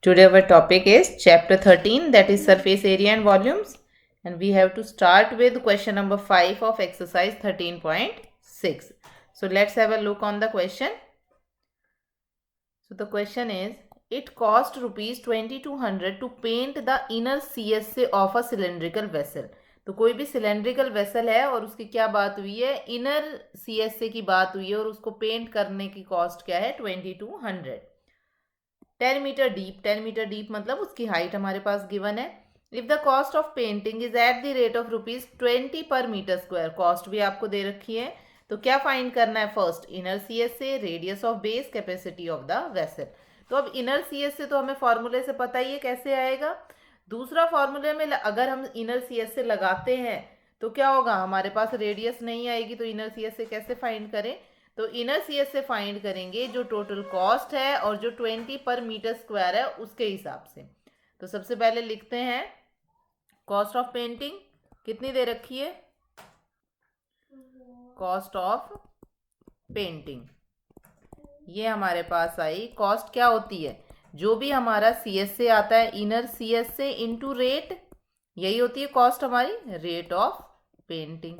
Today our topic is chapter 13, that is surface area and volumes, and we have to start with question number 5 of exercise 13.6. So let's have a look on the question. So the question is, it cost rupees 2200 to paint the inner CSA of a cylindrical vessel. तो कोई भी cylindrical vessel है और उसकी क्या बात हुई है, इनर CSA की बात हुई है और उसको पेंट करने की कॉस्ट क्या है 2200. 10 मीटर डीप, 10 मीटर डीप मतलब उसकी हाइट हमारे पास गिवन है. If the cost of painting is at the rate of ₹20 पर मीटर स्क्वायर, कॉस्ट भी आपको दे रखी है. तो क्या फाइंड करना है, first inner CSA, radius of base, capacity of the vessel. तो अब इनर CSA तो हमें फॉर्मूले से पता ही है कैसे आएगा. दूसरा फॉर्मूले में अगर हम इनर CSA लगाते हैं तो क्या होगा, हमारे पास रेडियस नहीं आएगी, तो इनर CSA कैसे फाइंड करें. तो इनर CSA फाइंड करेंगे जो टोटल कॉस्ट है और जो 20 पर मीटर स्क्वायर है उसके हिसाब से. तो सबसे पहले लिखते हैं कॉस्ट ऑफ पेंटिंग कितनी दे रखी है, कॉस्ट ऑफ पेंटिंग ये हमारे पास आई. कॉस्ट क्या होती है, जो भी हमारा CSA आता है इनर CSA इंटू रेट, यही होती है कॉस्ट हमारी, रेट ऑफ पेंटिंग.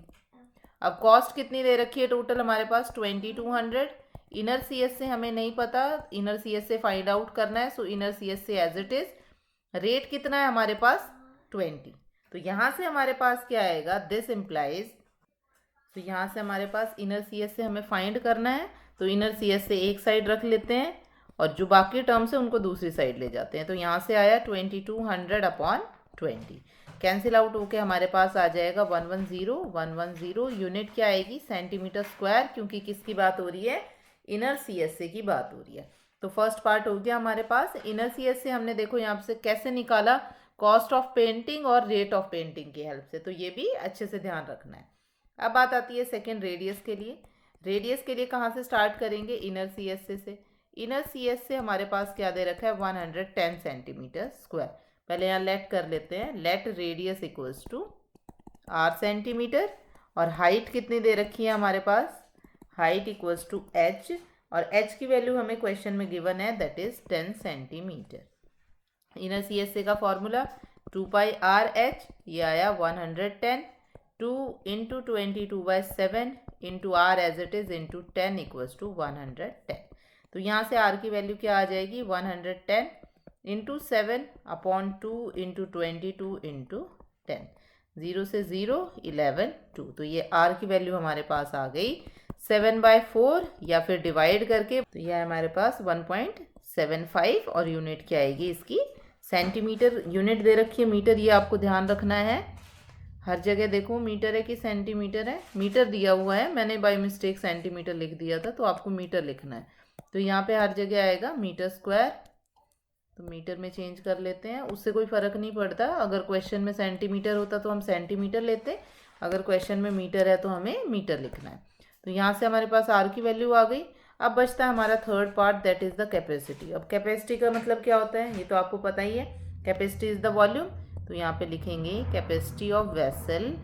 अब कॉस्ट कितनी दे रखी है टोटल हमारे पास 2200. इनर CSA हमें नहीं पता, इनर CSA फाइंड आउट करना है. So inner CSA as it is. Rate कितना है हमारे पास 20. तो यहाँ से हमारे पास क्या आएगा, दिस इम्प्लाइज. तो यहाँ से हमारे पास इनर CSA हमें फाइंड करना है. तो इनर CSA एक साइड रख लेते हैं और जो बाकी टर्म्स है उनको दूसरी साइड ले जाते हैं. तो यहाँ से आया 2200 अपॉन 20, कैंसिल आउट होके हमारे पास आ जाएगा 110. यूनिट क्या आएगी, सेंटीमीटर स्क्वायर, क्योंकि किसकी बात हो रही है, इनर CSA की बात हो रही है. तो फर्स्ट पार्ट हो गया हमारे पास. इनर CSA हमने देखो यहाँ से कैसे निकाला, कॉस्ट ऑफ पेंटिंग और रेट ऑफ पेंटिंग की हेल्प से. तो ये भी अच्छे से ध्यान रखना है. अब बात आती है सेकेंड रेडियस के लिए. रेडियस के लिए कहाँ से स्टार्ट करेंगे, इनर CSA से. इनर CSA हमारे पास क्या दे रखा है 110 सेंटीमीटर स्क्वायर. पहले यहाँ लेट कर लेते हैं, let radius equals to r centimetre और हाइट कितनी दे रखी है हमारे पास, हाइट इक्वल्स टू h, और h की वैल्यू हमें क्वेश्चन में गिवन है, that is 10 centimetre. Inner CSA का फॉर्मूला 2πr(h), ये आया 110. 2 into 22/7 into r as it is into 10 equals to 110. तो यहाँ से r की वैल्यू क्या आ जाएगी 110 इंटू 7 अपॉन 2 इंटू 22 इंटू 10. 0 से 0 11 2. तो ये r की वैल्यू हमारे पास आ गई 7/4, या फिर डिवाइड करके तो यह हमारे पास 1.75, और यूनिट क्या आएगी इसकी, सेंटीमीटर. यूनिट दे रखी है मीटर, ये आपको ध्यान रखना है. हर जगह देखो मीटर है कि सेंटीमीटर है, मीटर दिया हुआ है, मैंने बाय मिस्टेक सेंटीमीटर लिख दिया था, तो आपको मीटर लिखना है. तो यहाँ पे हर जगह आएगा मीटर स्क्वायर, तो मीटर में चेंज कर लेते हैं, उससे कोई फ़र्क नहीं पड़ता. अगर क्वेश्चन में सेंटीमीटर होता तो हम सेंटीमीटर लेते, अगर क्वेश्चन में मीटर है तो हमें मीटर लिखना है. तो यहाँ से हमारे पास r की वैल्यू आ गई. अब बचता है हमारा third part, that is the capacity. अब कैपेसिटी का मतलब क्या होता है, ये तो आपको पता ही है, कैपेसिटी इज़ द वॉल्यूम. तो यहाँ पे लिखेंगे capacity of vessel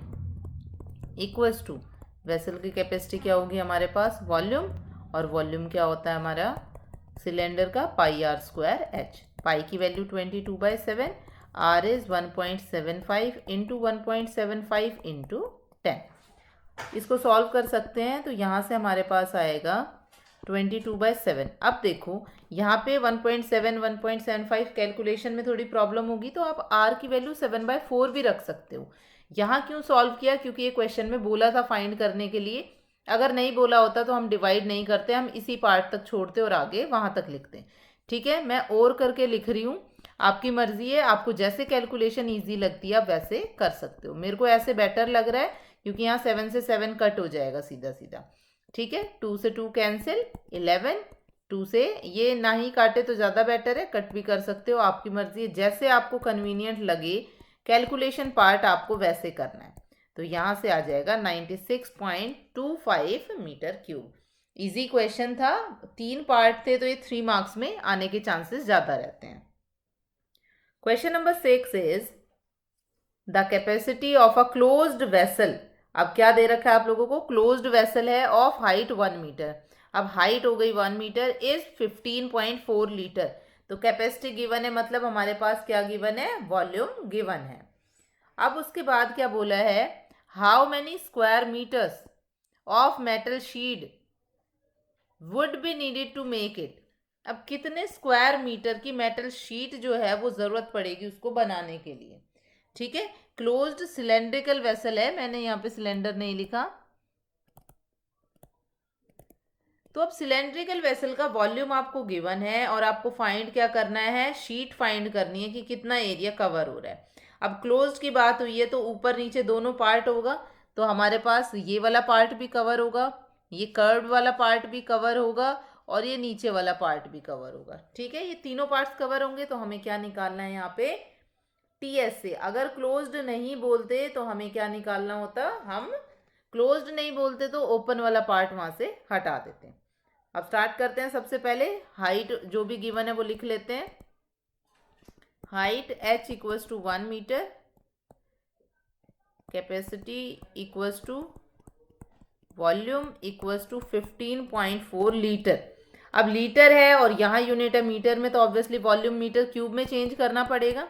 equals to, vessel की कैपेसिटी क्या होगी हमारे पास, वॉल्यूम, और वॉल्यूम क्या होता है हमारा सिलेंडर का, πr²h. पाई की value 22/7, r is 1.75 into 1.75 into 10. इसको सॉल्व कर सकते हैं. तो यहाँ से हमारे पास आएगा 22/7. अब देखो यहाँ पे 1.7 1.75 कैलकुलेशन में थोड़ी प्रॉब्लम होगी, तो आप r की वैल्यू 7/4 भी रख सकते हो. यहाँ क्यों सॉल्व किया, क्योंकि ये क्वेश्चन में बोला था फाइंड करने के लिए. अगर नहीं बोला होता तो हम डिवाइड नहीं करते, हम इसी पार्ट तक छोड़ते और आगे वहाँ तक लिखते. ठीक है, मैं और करके लिख रही हूँ, आपकी मर्जी है, आपको जैसे कैलकुलेशन ईजी लगती है आप वैसे कर सकते हो. मेरे को ऐसे बेटर लग रहा है, क्योंकि यहाँ 7 से 7 कट हो जाएगा सीधा सीधा. ठीक है, 2 से 2 कैंसिल, 11. 2 से ये ना ही काटे तो ज़्यादा बेटर है, कट भी कर सकते हो, आपकी मर्जी है, जैसे आपको कन्वीनियंट लगे. कैलकुलेशन पार्ट आपको वैसे करना है. तो यहाँ से आ जाएगा 96.25 मीटर क्यूब. इजी क्वेश्चन था, 3 पार्ट थे, तो ये 3 मार्क्स में आने के चांसेस ज़्यादा रहते हैं. Question number 6 is the capacity of a closed vessel. अब क्या दे रखा है आप लोगों को, क्लोज्ड वेसल है ऑफ हाइट 1 मीटर. अब हाइट हो गई 1 मीटर, इज 15.4 लीटर. तो कैपेसिटी गिवन है, मतलब हमारे पास क्या गिवन है, वॉल्यूम गिवन है। अब उसके बाद क्या बोला है, how many square metres of metal sheet would be needed to make it. अब कितने स्क्वायर मीटर की मेटल शीट जो है वो ज़रूरत पड़ेगी उसको बनाने के लिए। ठीक है, क्लोज्ड सिलेंड्रिकल वेसल है, मैंने यहाँ पे सिलेंडर नहीं लिखा। तो अब सिलेंड्रिकल वेसल का वॉल्यूम आपको गिवन है और आपको फाइंड क्या करना है, शीट फाइंड करनी है कि कितना एरिया कवर हो रहा है। अब क्लोज्ड की बात हुई है तो ऊपर नीचे दोनों पार्ट होगा, तो हमारे पास ये वाला पार्ट भी कवर होगा, ये कर्व वाला पार्ट भी कवर होगा और ये नीचे वाला पार्ट भी कवर होगा। ठीक है, ये तीनों पार्ट्स कवर होंगे। तो हमें क्या निकालना है यहाँ पे, टीएस से। अगर क्लोज्ड नहीं बोलते तो हमें क्या निकालना होता, हम क्लोज्ड नहीं बोलते तो ओपन वाला पार्ट वहां से हटा देते हैं। अब स्टार्ट करते हैं। सबसे पहले हाइट जो भी गिवन है वो लिख लेते हैं। Height h equals to 1 metre, capacity equals to volume equals to 15.4 litre. अब लीटर है और यहाँ यूनिट है मीटर में, तो ऑब्वियसली वॉल्यूम मीटर क्यूब में चेंज करना पड़ेगा।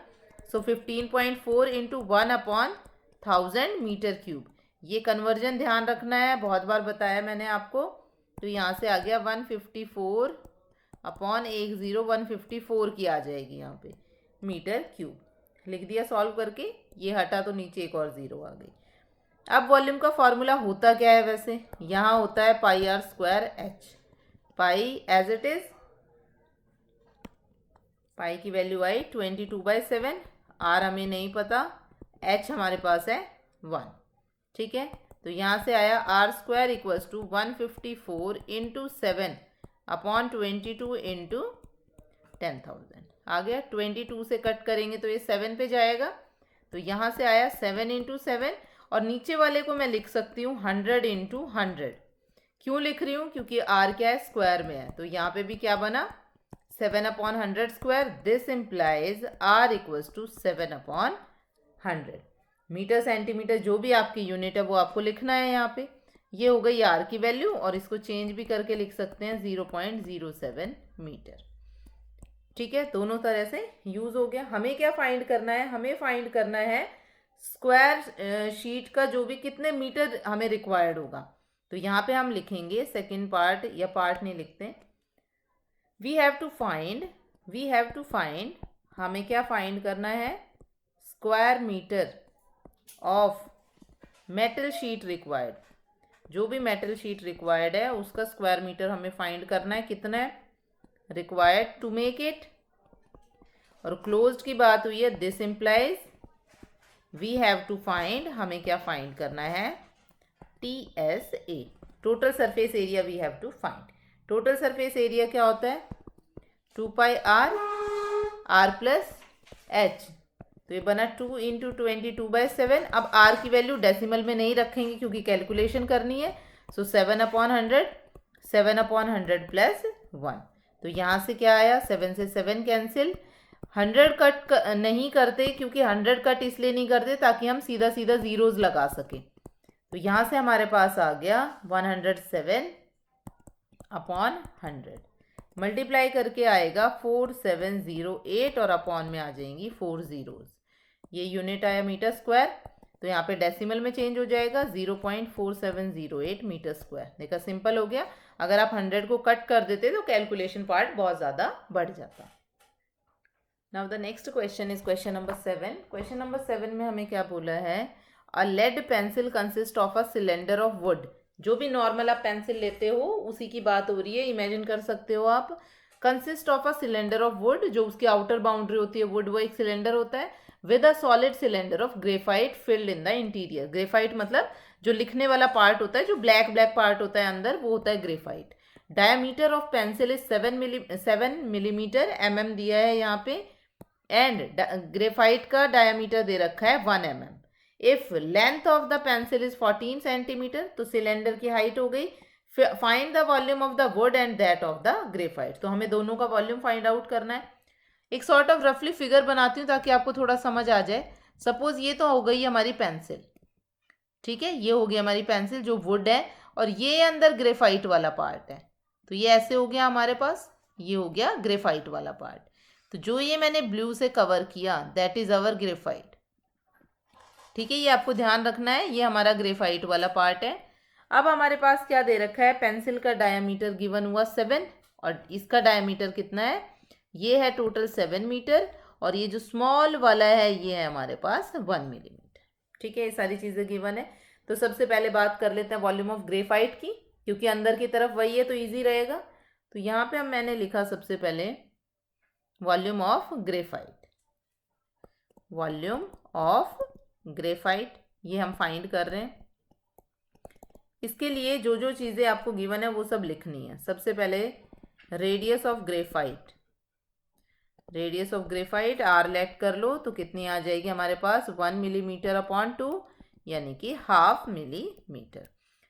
So 15.4 into 1/1000 metre cube. ये कन्वर्जन ध्यान रखना है, बहुत बार बताया मैंने आपको। तो यहाँ से आ गया 154/10 की आ जाएगी यहाँ पे मीटर क्यूब। लिख दिया सॉल्व करके, ये हटा तो नीचे एक और जीरो आ गई। अब वॉल्यूम का फॉर्मूला होता क्या है, वैसे यहाँ होता है pi r square h. Pi as it is, pi की वैल्यू आई 22/7, आर हमें नहीं पता, एच हमारे पास है 1। ठीक है, तो यहाँ से आया r square equals to 154 into 7/22 into 10,000 आ गया। 22 से कट करेंगे तो ये 7 पे जाएगा, तो यहाँ से आया 7 इंटू 7 और नीचे वाले को मैं लिख सकती हूँ 100 इंटू 100। क्यों लिख रही हूँ, क्योंकि आर क्या है, स्क्वायर में है। तो यहाँ पे भी क्या बना, 7/100 square. This implies r equals to 7/100। Metre centimetre जो भी आपकी यूनिट है वो आपको लिखना है यहाँ पे। ये हो गई आर की वैल्यू और इसको चेंज भी करके लिख सकते हैं 0.07 मीटर। ठीक है, दोनों तरह से यूज हो गया। हमें क्या फाइंड करना है, हमें फाइंड करना है स्क्वायर शीट का जो भी कितने मीटर हमें रिक्वायर्ड होगा। तो यहाँ पे हम लिखेंगे सेकेंड पार्ट, या पार्ट नहीं लिखते, वी हैव टू फाइंड, हमें क्या फाइंड करना है, square metre of metal sheet required. जो भी मेटल शीट रिक्वायर्ड है उसका स्क्वायर मीटर हमें फाइंड करना है, कितना है रिक्वायर्ड टू मेक इट। और क्लोज्ड की बात हुई है, this implies we have to find, हमें क्या फाइंड करना है, TSA, total surface area we have to find. Total surface area क्या होता है, 2πr r प्लस h। तो ये बना 2 इंटू 22/7। अब r की वैल्यू डेसिमल में नहीं रखेंगे क्योंकि कैलकुलेशन करनी है। सो 7/100 प्लस 1। तो यहाँ से क्या आया, 7 से 7 कैंसिल। 100 कट नहीं करते क्योंकि 100 कट इसलिए नहीं करते ताकि हम सीधा सीधा जीरोज लगा सकें। तो यहाँ से हमारे पास आ गया 107/100। मल्टीप्लाई करके आएगा 4708 और अपॉन में आ जाएंगी 4 जीरोज। ये यूनिट आया मीटर स्क्वायर, तो यहाँ पे डेसिमल में चेंज हो जाएगा 0.4708 मीटर स्क्वायर। देखा, सिंपल हो गया। अगर आप 100 को कट कर देते तो कैलकुलेशन पार्ट बहुत ज़्यादा बढ़ जाता। Now the next question is question number 7। Question number 7 में हमें क्या बोला है, a lead pencil consist of a cylinder of wood. जो भी नॉर्मल आप पेंसिल लेते हो उसी की बात हो रही है, इमेजिन कर सकते हो आप। Consist of a cylinder of wood, जो उसकी आउटर बाउंड्री होती है वुड, वो एक सिलेंडर होता है, with a solid cylinder of graphite filled in the interior. Graphite मतलब जो लिखने वाला पार्ट होता है, जो ब्लैक ब्लैक पार्ट होता है अंदर, वो होता है graphite. Diameter of pencil is 7 millimetre, mm दिया है यहाँ पे, एंड ग्रेफाइट का डायमीटर दे रखा है 1 mm। If length of the pencil is 14 centimetre, तो सिलेंडर की हाइट हो गई। Find the volume of the wood and that of the graphite. तो हमें दोनों का वॉल्यूम फाइंड आउट करना है। एक सॉर्ट ऑफ रफली फिगर बनाती हूँ ताकि आपको थोड़ा समझ आ जाए। सपोज ये तो हो गई हमारी पेंसिल, ठीक है, ये हो गई हमारी पेंसिल जो वुड है, और ये अंदर ग्रेफाइट वाला पार्ट है। तो ये ऐसे हो गया हमारे पास, ये हो गया ग्रेफाइट वाला पार्ट। तो जो ये मैंने ब्लू से कवर किया दैट इज अवर ग्रेफाइट। ठीक है, ये आपको ध्यान रखना है, ये हमारा ग्रेफाइट वाला पार्ट है। अब हमारे पास क्या दे रखा है, पेंसिल का डायमीटर गिवन हुआ 7 और इसका डायमीटर कितना है, ये है टोटल 7 मीटर और ये जो स्मॉल वाला है ये है हमारे पास 1 मिलीमीटर। ठीक है, ये सारी चीज़ें गिवन है। तो सबसे पहले बात कर लेते हैं वॉल्यूम ऑफ ग्रेफाइट की, क्योंकि अंदर की तरफ वही है तो ईजी रहेगा। तो यहाँ पे मैंने लिखा सबसे पहले volume of graphite, volume of graphite ये हम फाइंड कर रहे हैं। इसके लिए जो जो चीज़ें आपको गिवन है वो सब लिखनी है। सबसे पहले radius of graphite, radius of graphite r let कर लो तो कितनी आ जाएगी हमारे पास 1 मिलीमीटर अपॉन 2 यानी कि हाफ मिलीमीटर।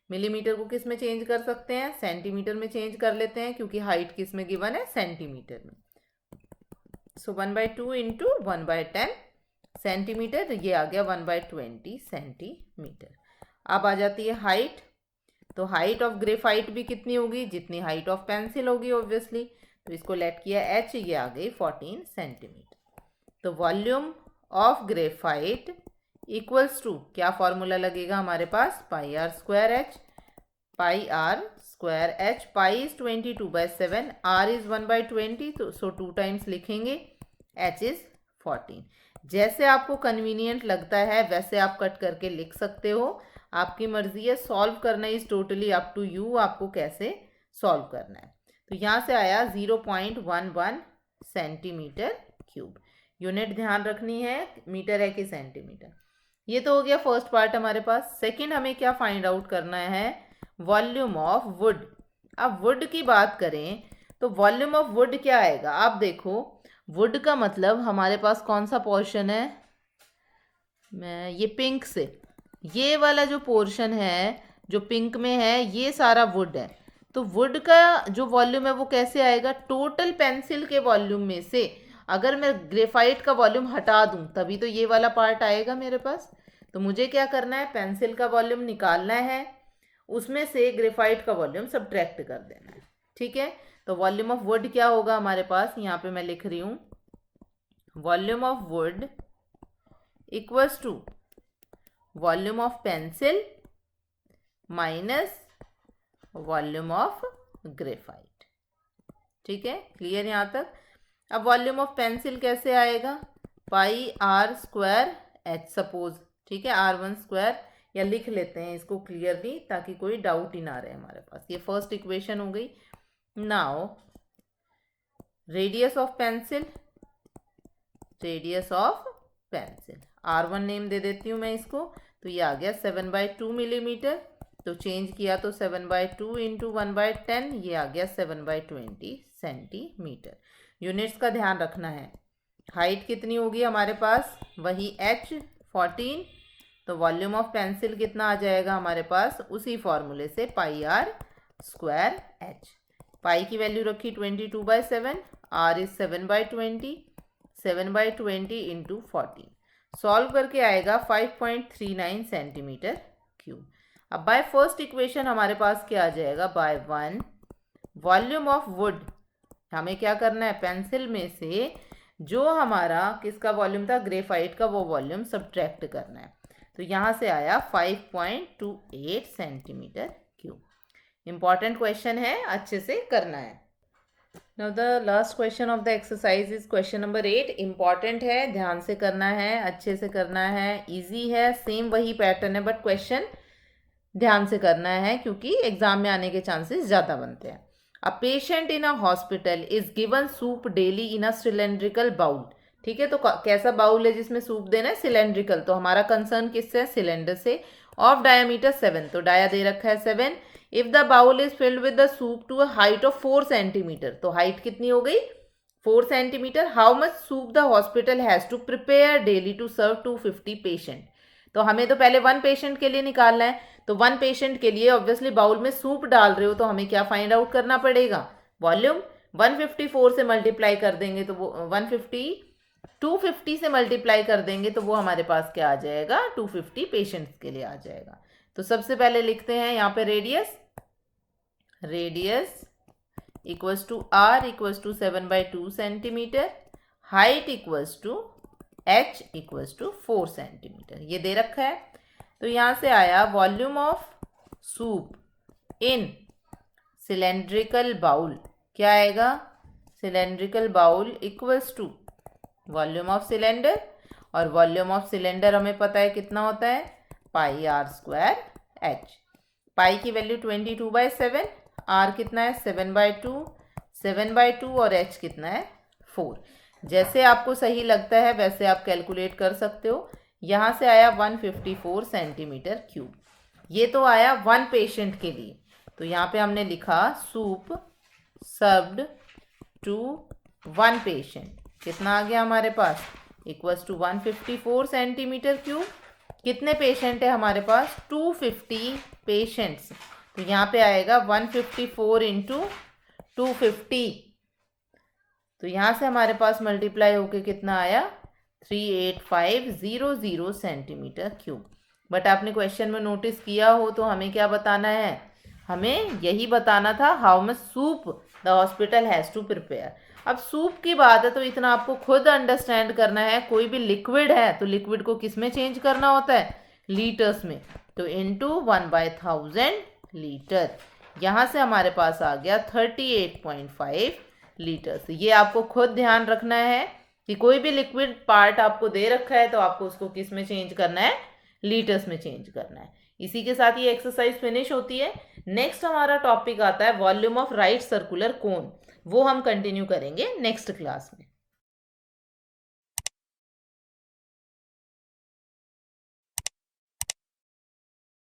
मिलीमीटर को किस में चेंज कर सकते हैं, सेंटीमीटर में चेंज कर लेते हैं क्योंकि हाइट किस में गिवन है, सेंटीमीटर में। सो 1/2 इंटू 1/10 सेंटीमीटर, ये आ गया 1/20 सेंटीमीटर। अब आ जाती है हाइट, तो हाइट ऑफ ग्रेफाइट भी कितनी होगी, जितनी हाइट ऑफ पेंसिल होगी ऑब्वियसली। तो इसको लेट किया h, ये आ गई 14 सेंटीमीटर। तो volume of graphite equals to क्या फॉर्मूला लगेगा हमारे पास, pi r square h, pi r square h, pi is 22/7, r is 1/20 तो सो 2 टाइम्स लिखेंगे, एच इज 14। जैसे आपको कन्वीनियंट लगता है वैसे आप कट करके लिख सकते हो, आपकी मर्जी है। सॉल्व करना is totally up to you, आपको कैसे सॉल्व करना है। तो यहाँ से आया 0.11 सेंटीमीटर क्यूब। यूनिट ध्यान रखनी है, मीटर है कि सेंटीमीटर। ये तो हो गया फर्स्ट पार्ट हमारे पास। सेकंड हमें क्या फाइंड आउट करना है, वॉल्यूम ऑफ वुड। अब वुड की बात करें तो वॉल्यूम ऑफ वुड क्या आएगा, आप देखो वुड का मतलब हमारे पास कौन सा पोर्शन है, मैं ये पिंक से, ये वाला जो पोर्शन है जो पिंक में है ये सारा वुड है। तो वुड का जो वॉल्यूम है वो कैसे आएगा, टोटल पेंसिल के वॉल्यूम में से अगर मैं ग्रेफाइट का वॉल्यूम हटा दूं तभी तो ये वाला पार्ट आएगा मेरे पास। तो मुझे क्या करना है, पेंसिल का वॉल्यूम निकालना है, उसमें से ग्रेफाइट का वॉल्यूम सब्ट्रैक्ट कर देना है। ठीक है, तो वॉल्यूम ऑफ वुड क्या होगा हमारे पास, यहाँ पे मैं लिख रही हूँ volume of wood equals to volume of pencil minus volume of graphite. ठीक है, क्लियर यहाँ तक। अब वॉल्यूम ऑफ पेंसिल कैसे आएगा, पाई आर स्क्वायर एच सपोज, ठीक है, R1 स्क्वायर, या लिख लेते हैं इसको क्लियरली ताकि कोई डाउट ही ना रहे हमारे पास। ये फर्स्ट इक्वेशन हो गई। Now radius of pencil, radius of pencil R1 name दे देती हूँ मैं इसको, तो ये आ गया 7/2 मिलीमीटर। तो चेंज किया तो 7/2 इंटू 1/10, ये आ गया 7/20 सेंटीमीटर। यूनिट्स का ध्यान रखना है। हाइट कितनी होगी हमारे पास, वही h 14, तो वॉल्यूम ऑफ पेंसिल कितना आ जाएगा हमारे पास, उसी फॉर्मूले से पाई आर स्क्वायर h। पाई की वैल्यू रखी 22/7, r इज 7/20, 7/20 इंटू 14, सॉल्व करके आएगा 5.39 सेंटीमीटर क्यूब। अब बाय फर्स्ट इक्वेशन हमारे पास क्या आ जाएगा, बाय 1 वॉल्यूम ऑफ वुड, हमें क्या करना है, पेंसिल में से जो हमारा किसका वॉल्यूम था, ग्रेफाइट का, वो वॉल्यूम सब्ट्रैक्ट करना है। तो यहाँ से आया 5.28 सेंटीमीटर क्यूब। इंपॉर्टेंट क्वेश्चन है, अच्छे से करना है। Now the last question of the exercise is question number 8। Important है, ध्यान से करना है, अच्छे से करना है, इजी है, सेम वही पैटर्न है बट क्वेश्चन ध्यान से करना है क्योंकि एग्जाम में आने के चांसेस ज़्यादा बनते हैं। A patient in a hospital is given soup daily in a cylindrical bowl. ठीक है, तो कैसा बाउल है जिसमें सूप देना है, सिलेंड्रिकल, तो हमारा कंसर्न किससे है, सिलेंडर से, ऑफ डायमीटर 7, तो डाया दे रखा है 7। If the bowl is filled with the soup to a height of 4 centimetre, तो हाइट कितनी हो गई, 4 centimetre. How much soup the hospital has to prepare daily to serve 250 patient. तो हमें तो पहले 1 पेशेंट के लिए निकालना है, तो 1 पेशेंट के लिए ऑब्वियसली बाउल में सूप डाल रहे हो तो हमें क्या फाइंड आउट करना पड़ेगा, वॉल्यूम। 154 से मल्टीप्लाई कर देंगे तो वो 250 से मल्टीप्लाई कर देंगे तो वो हमारे पास क्या आ जाएगा, 250 पेशेंट्स के लिए आ जाएगा। तो सबसे पहले लिखते हैं यहाँ पे radius, radius equals to r equals to 7/2 centimetre, height equals to h equals to 4 centimetre, ये दे रखा है। तो यहाँ से आया volume of soup in cylindrical bowl, क्या आएगा, cylindrical bowl equals to volume of cylinder, और वॉल्यूम ऑफ सिलेंडर हमें पता है कितना होता है, pi r square h. Pi की वैल्यू 22/7, आर कितना है 7/2, 7/2 और एच कितना है 4। जैसे आपको सही लगता है वैसे आप कैलकुलेट कर सकते हो। यहाँ से आया 154 सेंटीमीटर क्यूब, ये तो आया वन पेशेंट के लिए। तो यहाँ पे हमने लिखा soup served to one patient, कितना आ गया हमारे पास, इक्वल्स टू 154 सेंटीमीटर क्यूब। कितने पेशेंट है हमारे पास, 250 पेशेंट्स। तो यहाँ पे आएगा 154 इंटू 250, तो यहाँ से हमारे पास मल्टीप्लाई होके कितना आया, 38500 सेंटीमीटर क्यूब। बट आपने क्वेश्चन में नोटिस किया हो तो हमें क्या बताना है, हमें यही बताना था how much soup the hospital has to prepare. अब सूप की बात है तो इतना आपको खुद अंडरस्टैंड करना है, कोई भी लिक्विड है तो लिक्विड को किस में चेंज करना होता है, लीटर्स में। तो इनटू 1/1000 लीटर, यहाँ से हमारे पास आ गया 38.5 लीटर्स। ये आपको खुद ध्यान रखना है कि कोई भी लिक्विड पार्ट आपको दे रखा है तो आपको उसको किस में चेंज करना है, लीटर्स में चेंज करना है। इसी के साथ ये एक्सरसाइज फिनिश होती है। नेक्स्ट हमारा टॉपिक आता है volume of right circular cone, वो हम कंटिन्यू करेंगे नेक्स्ट क्लास में।